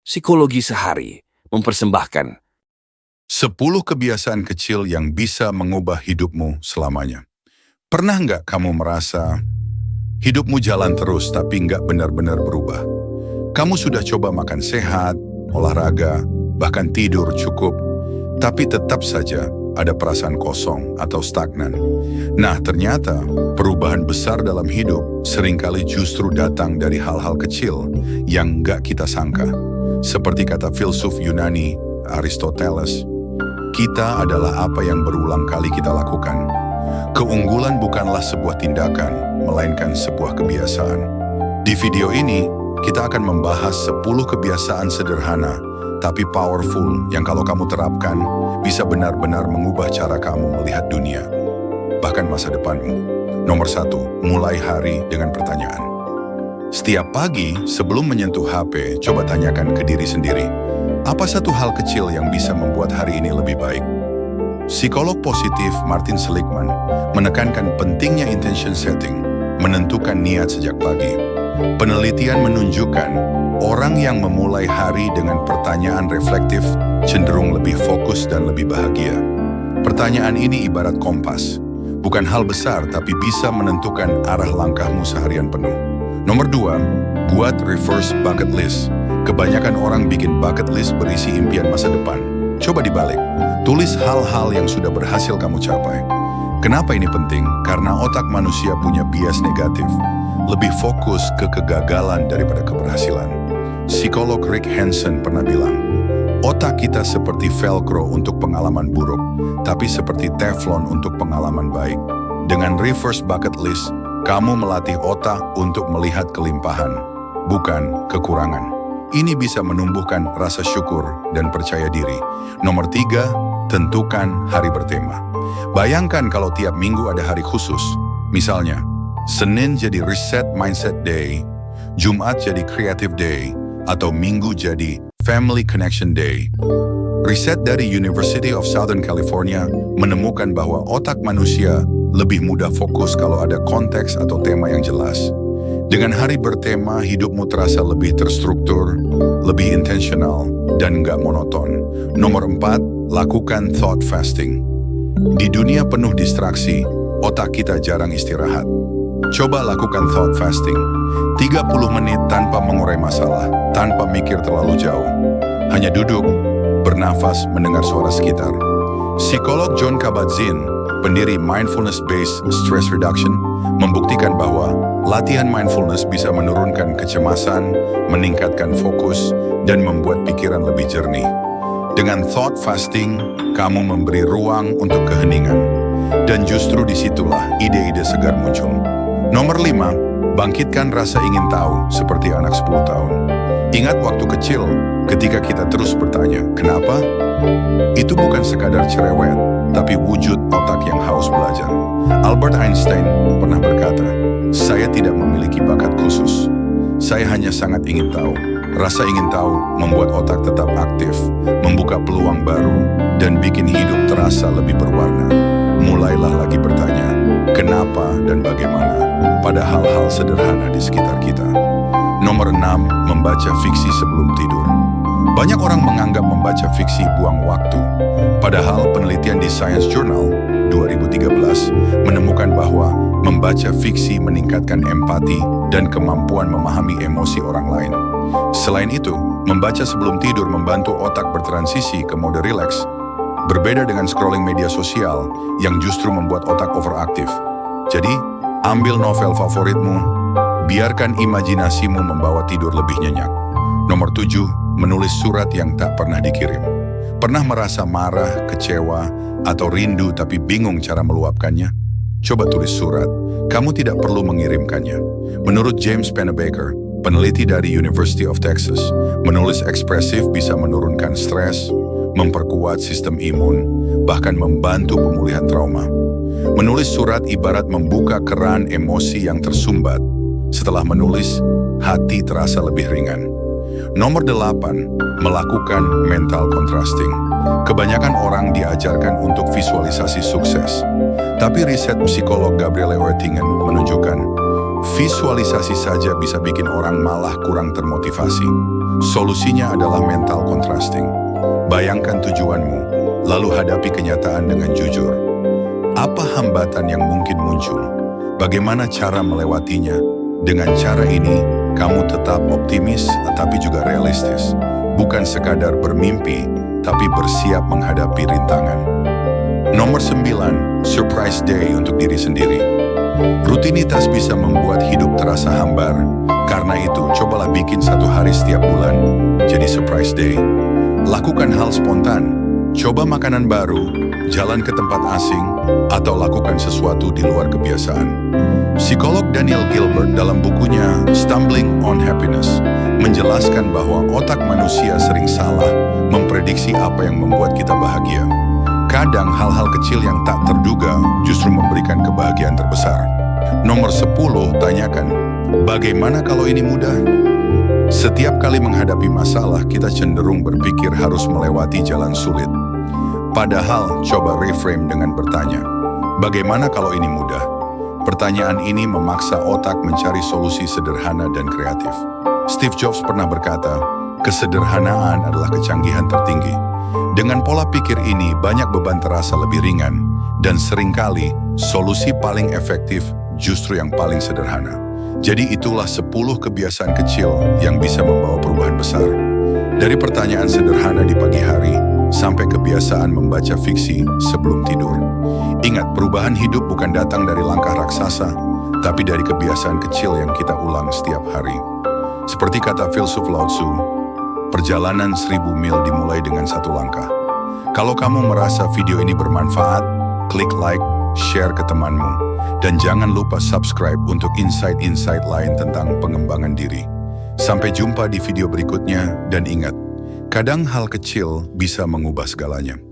Psikologi Sehari mempersembahkan 10 kebiasaan kecil yang bisa mengubah hidupmu selamanya. Pernah nggak kamu merasa hidupmu jalan terus tapi nggak benar-benar berubah? Kamu sudah coba makan sehat, olahraga, bahkan tidur cukup, tapi tetap saja ada perasaan kosong atau stagnan. Nah, ternyata perubahan besar dalam hidup seringkali justru datang dari hal-hal kecil yang nggak kita sangka. Seperti kata filsuf Yunani Aristoteles, kita adalah apa yang berulang kali kita lakukan. Keunggulan bukanlah sebuah tindakan, melainkan sebuah kebiasaan. Di video ini, kita akan membahas 10 kebiasaan sederhana, tapi powerful yang kalau kamu terapkan, bisa benar-benar mengubah cara kamu melihat dunia, bahkan masa depanmu. Nomor 1, mulai hari dengan pertanyaan. Setiap pagi, sebelum menyentuh HP, coba tanyakan ke diri sendiri, apa satu hal kecil yang bisa membuat hari ini lebih baik? Psikolog positif Martin Seligman menekankan pentingnya intention setting, menentukan niat sejak pagi. Penelitian menunjukkan orang yang memulai hari dengan pertanyaan reflektif cenderung lebih fokus dan lebih bahagia. Pertanyaan ini ibarat kompas, bukan hal besar tapi bisa menentukan arah langkahmu seharian penuh. Nomor 2, buat reverse bucket list. Kebanyakan orang bikin bucket list berisi impian masa depan. Coba dibalik, tulis hal-hal yang sudah berhasil kamu capai. Kenapa ini penting? Karena otak manusia punya bias negatif, lebih fokus ke kegagalan daripada keberhasilan. Psikolog Rick Hanson pernah bilang, otak kita seperti velcro untuk pengalaman buruk, tapi seperti teflon untuk pengalaman baik. Dengan reverse bucket list, kamu melatih otak untuk melihat kelimpahan, bukan kekurangan. Ini bisa menumbuhkan rasa syukur dan percaya diri. Nomor 3, tentukan hari bertema. Bayangkan kalau tiap minggu ada hari khusus. Misalnya, Senin jadi Reset Mindset Day, Jumat jadi Creative Day, atau Minggu jadi Family Connection Day. Riset dari University of Southern California menemukan bahwa otak manusia lebih mudah fokus kalau ada konteks atau tema yang jelas. Dengan hari bertema, hidupmu terasa lebih terstruktur, lebih intentional, dan nggak monoton. Nomor 4, lakukan thought fasting. Di dunia penuh distraksi, otak kita jarang istirahat. Coba lakukan thought fasting. 30 menit tanpa mengurai masalah, tanpa mikir terlalu jauh. Hanya duduk, bernafas, mendengar suara sekitar. Psikolog Jon Kabat-Zinn, pendiri Mindfulness-Based Stress Reduction, membuktikan bahwa latihan mindfulness bisa menurunkan kecemasan, meningkatkan fokus, dan membuat pikiran lebih jernih. Dengan thought fasting, kamu memberi ruang untuk keheningan. Dan justru disitulah ide-ide segar muncul. Nomor 5, bangkitkan rasa ingin tahu seperti anak 10 tahun. Ingat waktu kecil, ketika kita terus bertanya, kenapa? Itu bukan sekadar cerewet, tapi wujud otak yang haus belajar. Albert Einstein pernah berkata, saya tidak memiliki bakat khusus. Saya hanya sangat ingin tahu. Rasa ingin tahu membuat otak tetap aktif, membuka peluang baru, dan bikin hidup terasa lebih berwarna. Mulailah lagi bertanya, kenapa dan bagaimana pada hal-hal sederhana di sekitar kita. Nomor 6, membaca fiksi sebelum tidur. Banyak orang menganggap membaca fiksi buang waktu. Padahal penelitian di Science Journal 2013 menemukan bahwa membaca fiksi meningkatkan empati dan kemampuan memahami emosi orang lain. Selain itu, membaca sebelum tidur membantu otak bertransisi ke mode rileks. Berbeda dengan scrolling media sosial yang justru membuat otak overaktif. Jadi, ambil novel favoritmu, biarkan imajinasimu membawa tidur lebih nyenyak. Nomor 7, menulis surat yang tak pernah dikirim. Pernah merasa marah, kecewa, atau rindu tapi bingung cara meluapkannya? Coba tulis surat. Kamu tidak perlu mengirimkannya. Menurut James Pennebaker, peneliti dari University of Texas, menulis ekspresif bisa menurunkan stres, memperkuat sistem imun, bahkan membantu pemulihan trauma. Menulis surat ibarat membuka keran emosi yang tersumbat. Setelah menulis, hati terasa lebih ringan. Nomor 8, melakukan mental contrasting. Kebanyakan orang diajarkan untuk visualisasi sukses. Tapi riset psikolog Gabriele Oettingen menunjukkan Visualisasi saja bisa bikin orang malah kurang termotivasi. Solusinya adalah mental contrasting. Bayangkan tujuanmu, lalu hadapi kenyataan dengan jujur. Apa hambatan yang mungkin muncul? Bagaimana cara melewatinya? Dengan cara ini, kamu tetap optimis tapi juga realistis. Bukan sekadar bermimpi, tapi bersiap menghadapi rintangan. Nomor 9, surprise day untuk diri sendiri. Rutinitas bisa membuat hidup terasa hambar. Karena itu, cobalah bikin satu hari setiap bulan jadi surprise day. Lakukan hal spontan, coba makanan baru, jalan ke tempat asing, atau lakukan sesuatu di luar kebiasaan. Psikolog Daniel Gilbert dalam bukunya Stumbling on Happiness menjelaskan bahwa otak manusia sering salah memprediksi apa yang membuat kita bahagia. Kadang hal-hal kecil yang tak terduga justru memberikan kebahagiaan terbesar. Nomor 10, tanyakan, bagaimana kalau ini mudah? Setiap kali menghadapi masalah, kita cenderung berpikir harus melewati jalan sulit. Padahal, coba reframe dengan bertanya, bagaimana kalau ini mudah? Pertanyaan ini memaksa otak mencari solusi sederhana dan kreatif. Steve Jobs pernah berkata, kesederhanaan adalah kecanggihan tertinggi. Dengan pola pikir ini, banyak beban terasa lebih ringan, dan seringkali solusi paling efektif justru yang paling sederhana. Jadi itulah 10 kebiasaan kecil yang bisa membawa perubahan besar. Dari pertanyaan sederhana di pagi hari, sampai kebiasaan membaca fiksi sebelum tidur. Ingat, perubahan hidup bukan datang dari langkah raksasa, tapi dari kebiasaan kecil yang kita ulang setiap hari. Seperti kata filsuf Lao Tzu, perjalanan 1000 mil dimulai dengan satu langkah. Kalau kamu merasa video ini bermanfaat, klik like, share ke temanmu, dan jangan lupa subscribe untuk insight-insight lain tentang pengembangan diri. Sampai jumpa di video berikutnya, dan ingat, kadang hal kecil bisa mengubah segalanya.